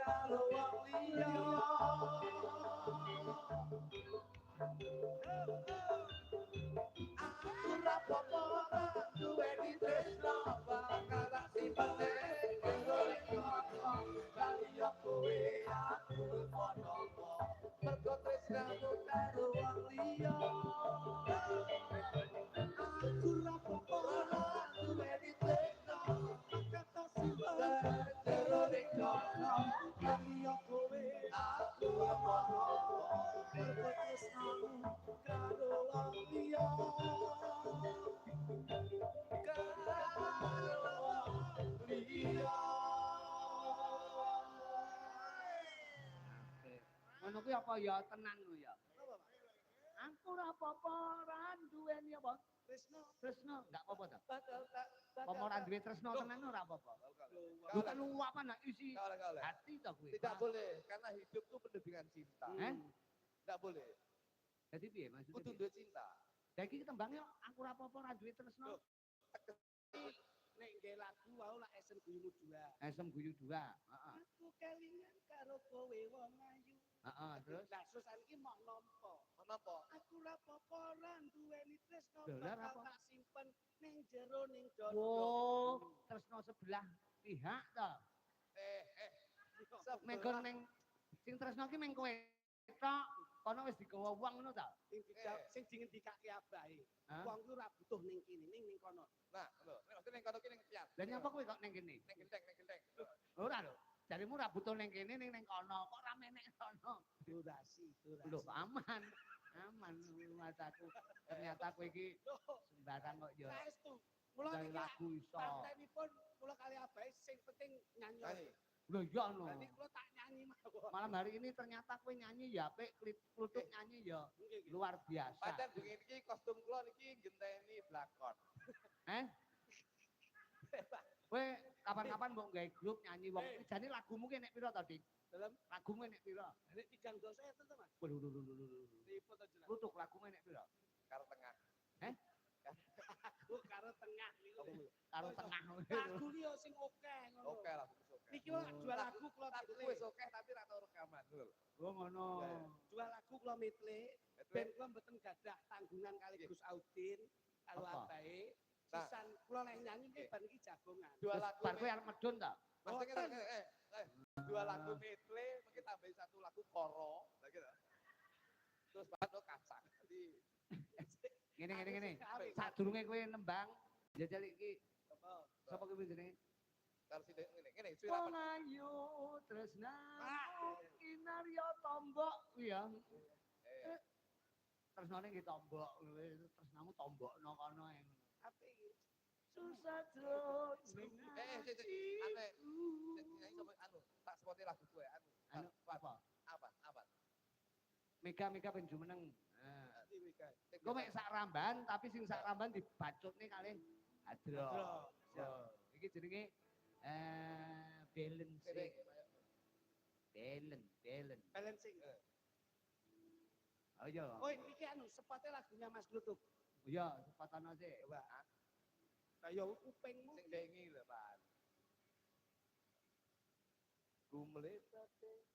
karo wong liya. Aku ora apa-apa duweni tresno bakal tak simpen ning jero kono. Kaliya kowe aku padha mergo tresnamu karo wong liya. Aku ora apa-apa duweni tresno bakal tak simpen jero kono. Kaliya kowe aku padha mergo tresnamu karo wong liya. Ngono kuwi apa ya tenan lho ya. Aku ora apa-apa ora duweni apa? Tresno. Tresno, enggak apa-apa ta? Bakal Apa ora duwe tresno tenan ora apa-apa. Lu kan apa nak isi hati ta kuwi. Tidak boleh karena hidup itu penuh dengan cinta. Tidak boleh. Jadi piye maksudnya? Kudu duwe cinta. Lah iki tembangnya aku ora apa-apa ora duwe tresno. Nek nggih lagu wau lak esem guyumu dua. Esem guyu dua. Heeh. Aku kelingan karo kowe wong ayu. Heeh, terus Lah susan iki mok nampa. Napa? Aku ora apa-apa ora duweni tresno bakal tak simpen ning jero ning dodo. Oh, tresno sebelah pihak ta. Menggon ning sing tresno ki meng kowe tok. Kono wis digawa wong ngono ta? Sing dingendikake abahe. Wong ku ora butuh ning kene, ning kono. Nah, lho, nek mesti ning kono ki ning pian. Lah nyapa kowe kok ning kene? Ning genteng. Ora lho. Jarimu ora butuh ning kene ning kono. Kok ora menek kono? Durasi. Lho, aman. Aman mataku. Ternyata kowe iki sembarang kok ya. Saestu. Kula niki lagu iso. Partenipun kula kali abahe sing penting nyanyi. Lho iya no. Nanti kula tak nyanyi mawon. Malam hari ini ternyata kowe nyanyi ya apik, kluthuk nyanyi ya luar biasa. Padahal bengi iki kostum kula niki genteni blakon. Kowe kapan-kapan mbok gawe grup nyanyi wong iki jane lagumu ki nek pira to, Dik? Dalam lagumu nek pira? Nek 3 dosa itu to, Mas. Ribut to jeneng. Kluthuk lagumu nek pira? Karo tengah. Aku karo tengah niku. Karo tengah. Lagu liya sing akeh ngono. Oke lah, niki jual lagu kula wis akeh tapi ra tau rekaman lho. Oh ngono. Jual lagu kula metle, ben kula mboten gadah tanggungan kali Gus Audin karo abahe. Sisan kula lek nyanyi nggih bar iki jagongan. Jual lagu bar kowe arep medun ta? Dua lagu metle mungkin tambahin satu lagu koro lagi terus baru kacang ngene sadurunge kowe nembang jajal iki sapa kuwi jenenge karo sithik ngene wong ayu tresna inarya tombok kuwi ya tresnane nggih tombok tresnamu tombokno kono apik susah terus tak sepote lagu gue apa Mega ben jumeneng kok mek sak ramban tapi sing sak ramban dibacutne kalih adro iki jenenge balancing oh iya iki sepote lagunya Mas Glutuk iya sepatana sih kaya kupingmu sing dengi lho Pak gumlebate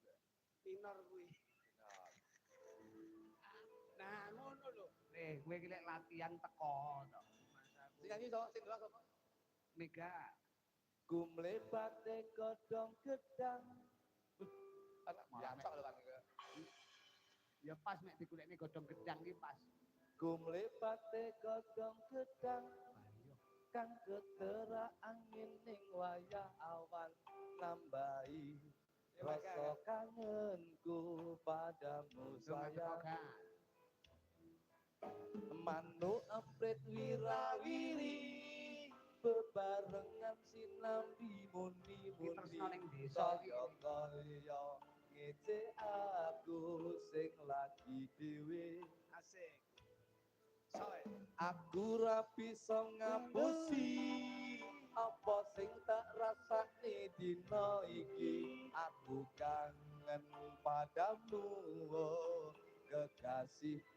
pinor kuwi nah ngono lho kowe iki lek latihan teko to sing nyanyi to sing delok sapa Mega gumlebate godhong gedang biasa lho Pak ya pas mek digolekne godhong gedang iki pas gumlebate godhong gedang kang ketera angin ning wayah awan nambahi rasa kangenku padamu sayang manuk emprit wirawiri bebarengan sinambi muni saya kaya ngece aku sing lagi dhewe asik aku ra bisa ngapusi apa sing tak rasane dina iki aku kangen padamu oh kekasih